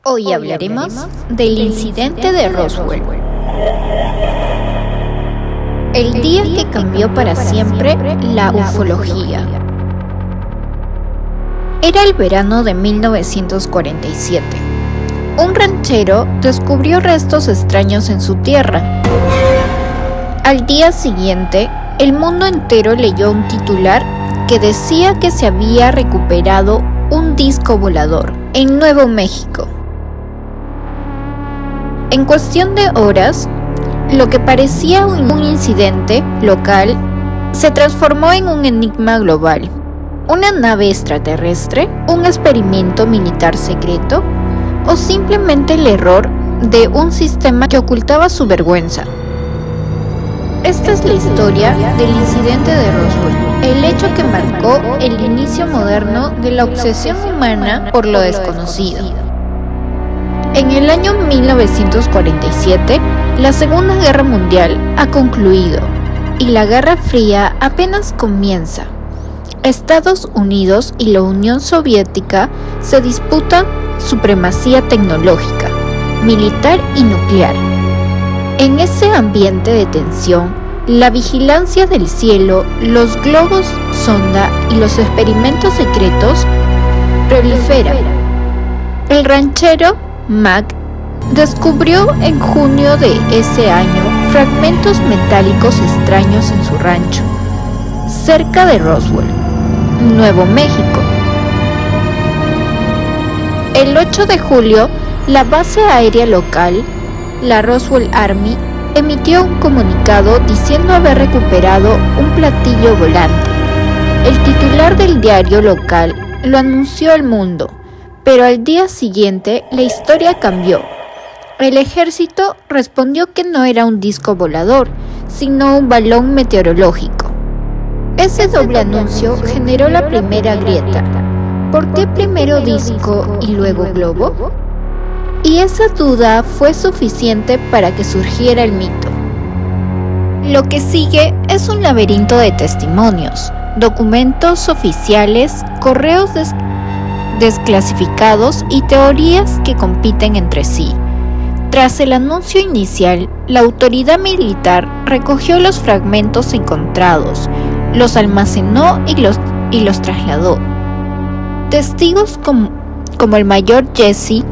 Hoy hablaremos del incidente de Roswell. El día que cambió para siempre la ufología. Era el verano de 1947. Un ranchero descubrió restos extraños en su tierra. Al día siguiente, el mundo entero leyó un titular que decía que se había recuperado un disco volador en Nuevo México. En cuestión de horas, lo que parecía un incidente local se transformó en un enigma global. ¿Una nave extraterrestre? ¿Un experimento militar secreto? ¿O simplemente el error de un sistema que ocultaba su vergüenza? Esta es la historia del incidente de Roswell, el hecho que marcó el inicio moderno de la obsesión humana por lo desconocido. En el año 1947, la Segunda Guerra Mundial ha concluido y la Guerra Fría apenas comienza. Estados Unidos y la Unión Soviética se disputan supremacía tecnológica, militar y nuclear. En ese ambiente de tensión, la vigilancia del cielo, los globos sonda y los experimentos secretos proliferan. El ranchero Mac descubrió en junio de ese año fragmentos metálicos extraños en su rancho, cerca de Roswell, Nuevo México. El 8 de julio, la base aérea local, la Roswell Army, emitió un comunicado diciendo haber recuperado un platillo volante. El titular del diario local lo anunció al mundo, pero al día siguiente la historia cambió. El ejército respondió que no era un disco volador, sino un balón meteorológico. Ese doble anuncio generó la primera grieta. ¿Por qué primero disco y luego globo? Y esa duda fue suficiente para que surgiera el mito. Lo que sigue es un laberinto de testimonios, documentos oficiales, correos desclasificados y teorías que compiten entre sí. Tras el anuncio inicial, la autoridad militar recogió los fragmentos encontrados, los almacenó y los trasladó. Testigos como el mayor Jesse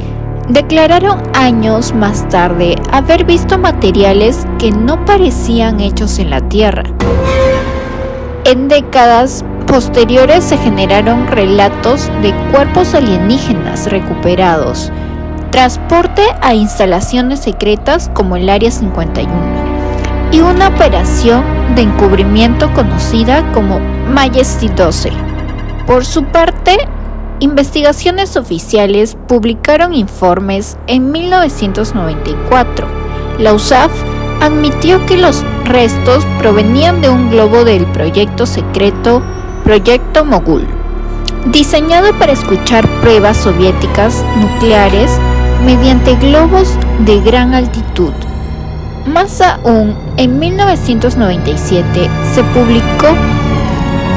declararon años más tarde haber visto materiales que no parecían hechos en la Tierra. En décadas posteriores se generaron relatos de cuerpos alienígenas recuperados, transporte a instalaciones secretas como el Área 51 y una operación de encubrimiento conocida como Majesty 12. Por su parte, investigaciones oficiales publicaron informes en 1994. La USAF admitió que los restos provenían de un globo del proyecto secreto Proyecto Mogul, diseñado para escuchar pruebas soviéticas nucleares mediante globos de gran altitud. Más aún, en 1997 se publicó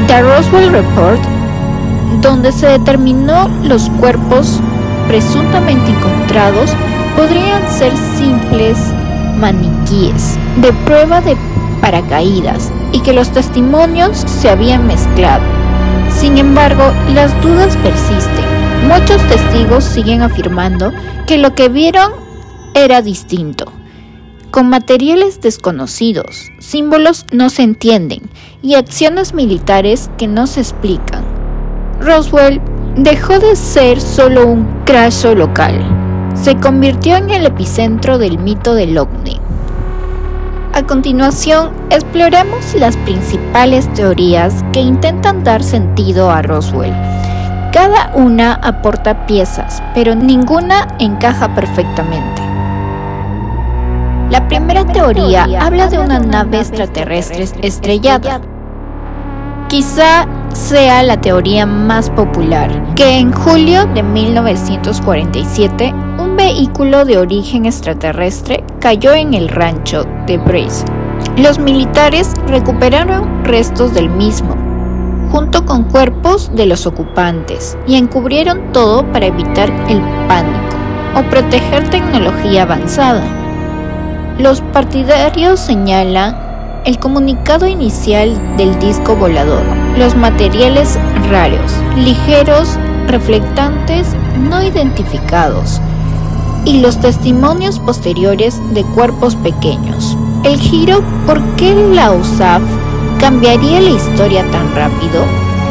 The Roswell Report, donde se determinó los cuerpos presuntamente encontrados podrían ser simples maniquíes de prueba de paracaídas y que los testimonios se habían mezclado. Sin embargo, las dudas persisten. Muchos testigos siguen afirmando que lo que vieron era distinto, con materiales desconocidos, símbolos no se entienden y acciones militares que no se explican. Roswell dejó de ser solo un caso local, se convirtió en el epicentro del mito del ovni. A continuación, exploramos las principales teorías que intentan dar sentido a Roswell. Cada una aporta piezas, pero ninguna encaja perfectamente. La primera teoría habla de una nave extraterrestre estrellada. Quizá sea la teoría más popular, que en julio de 1947 un vehículo de origen extraterrestre cayó en el rancho de Brace. Los militares recuperaron restos del mismo, junto con cuerpos de los ocupantes, y encubrieron todo para evitar el pánico. o proteger tecnología avanzada. Los partidarios señalan el comunicado inicial del disco volador, los materiales raros, ligeros, reflectantes, no identificados, y los testimonios posteriores de cuerpos pequeños. El giro ¿por qué la USAF cambiaría la historia tan rápido?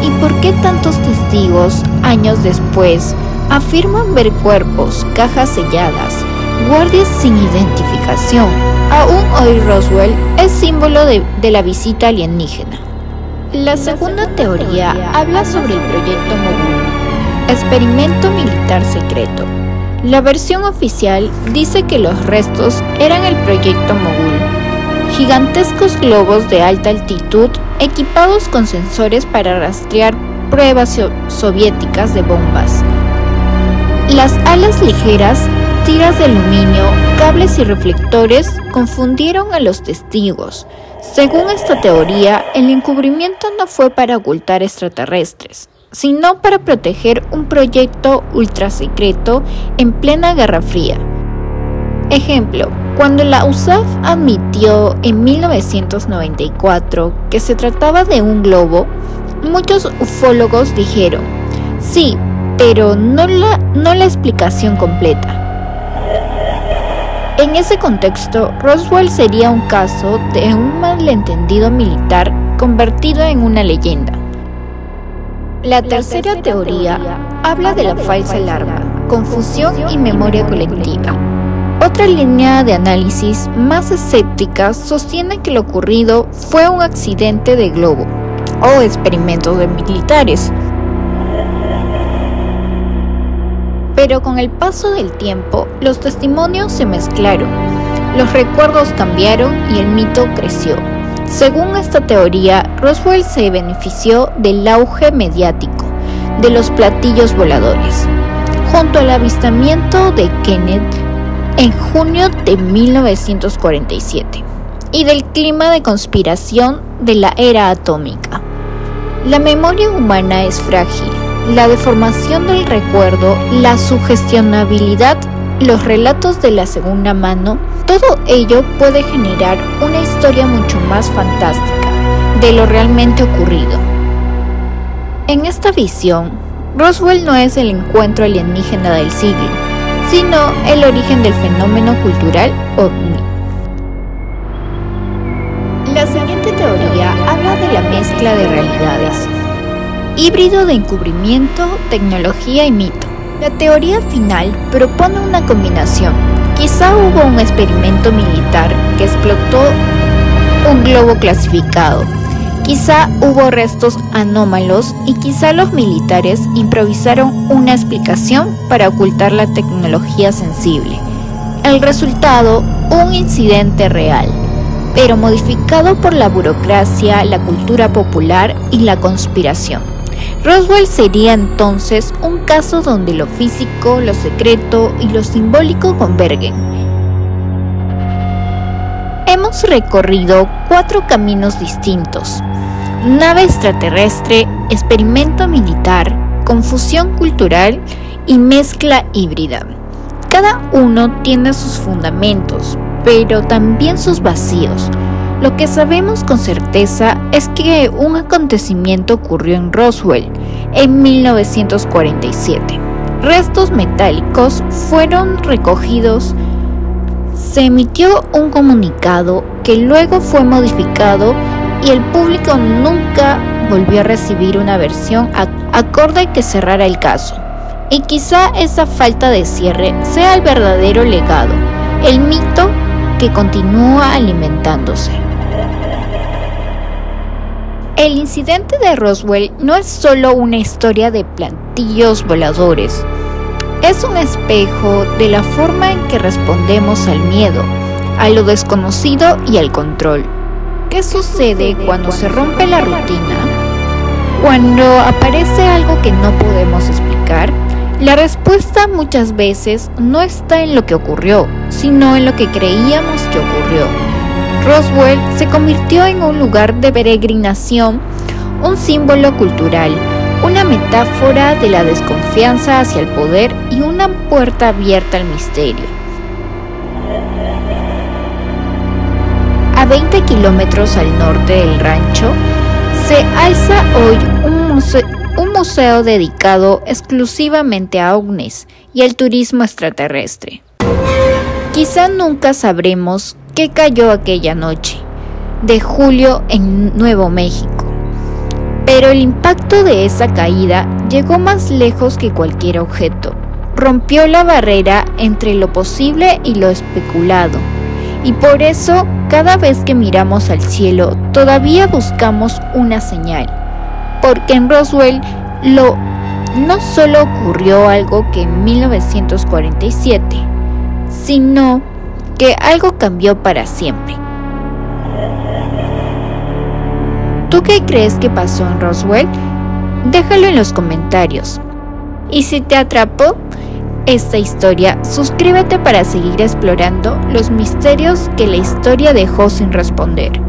¿Y por qué tantos testigos, años después, afirman ver cuerpos, cajas selladas, guardias sin identificación? Aún hoy Roswell es símbolo de la visita alienígena. La segunda teoría habla sobre el proyecto Mogul, experimento militar secreto. La versión oficial dice que los restos eran el proyecto Mogul, gigantescos globos de alta altitud equipados con sensores para rastrear pruebas soviéticas de bombas. Las alas ligeras, tiras de aluminio, cables y reflectores confundieron a los testigos. Según esta teoría, el encubrimiento no fue para ocultar extraterrestres, sino para proteger un proyecto ultrasecreto en plena Guerra Fría. Ejemplo, cuando la USAF admitió en 1994 que se trataba de un globo, muchos ufólogos dijeron, sí, pero no la explicación completa. En ese contexto, Roswell sería un caso de un malentendido militar convertido en una leyenda. La tercera teoría habla de la falsa alarma, confusión y memoria colectiva. Otra línea de análisis más escéptica sostiene que lo ocurrido fue un accidente de globo o experimentos de militares. Pero con el paso del tiempo, los testimonios se mezclaron, los recuerdos cambiaron y el mito creció. Según esta teoría, Roswell se benefició del auge mediático de los platillos voladores, junto al avistamiento de Kenneth en junio de 1947, y del clima de conspiración de la era atómica. La memoria humana es frágil. La deformación del recuerdo, la sugestionabilidad, los relatos de la segunda mano, todo ello puede generar una historia mucho más fantástica de lo realmente ocurrido. En esta visión, Roswell no es el encuentro alienígena del siglo, sino el origen del fenómeno cultural ovni. La siguiente teoría habla de la mezcla de realidades. Híbrido de encubrimiento, tecnología y mito. La teoría final propone una combinación. Quizá hubo un experimento militar que explotó un globo clasificado. Quizá hubo restos anómalos y quizá los militares improvisaron una explicación para ocultar la tecnología sensible. El resultado, un incidente real, pero modificado por la burocracia, la cultura popular y la conspiración. Roswell sería entonces un caso donde lo físico, lo secreto y lo simbólico convergen. Hemos recorrido 4 caminos distintos: nave extraterrestre, experimento militar, confusión cultural y mezcla híbrida. Cada uno tiene sus fundamentos, pero también sus vacíos. Lo que sabemos con certeza es que un acontecimiento ocurrió en Roswell en 1947. Restos metálicos fueron recogidos. Se emitió un comunicado que luego fue modificado y el público nunca volvió a recibir una versión acorde que cerrara el caso. Y quizá esa falta de cierre sea el verdadero legado, el mito que continúa alimentándose. El incidente de Roswell no es solo una historia de platillos voladores, es un espejo de la forma en que respondemos al miedo, a lo desconocido y al control. ¿Qué sucede cuando se rompe la rutina? Cuando aparece algo que no podemos explicar, la respuesta muchas veces no está en lo que ocurrió, sino en lo que creíamos que ocurrió. Roswell se convirtió en un lugar de peregrinación, un símbolo cultural, una metáfora de la desconfianza hacia el poder y una puerta abierta al misterio. A 20 kilómetros al norte del rancho se alza hoy un museo dedicado exclusivamente a ovnis y al turismo extraterrestre. Quizá nunca sabremos qué cayó aquella noche de julio en Nuevo México, pero el impacto de esa caída llegó más lejos que cualquier objeto. Rompió la barrera entre lo posible y lo especulado, y por eso cada vez que miramos al cielo todavía buscamos una señal, porque en Roswell no solo ocurrió algo que en 1947, sino que algo cambió para siempre. ¿Tú qué crees que pasó en Roswell? Déjalo en los comentarios. Y si te atrapó esta historia, suscríbete para seguir explorando los misterios que la historia dejó sin responder.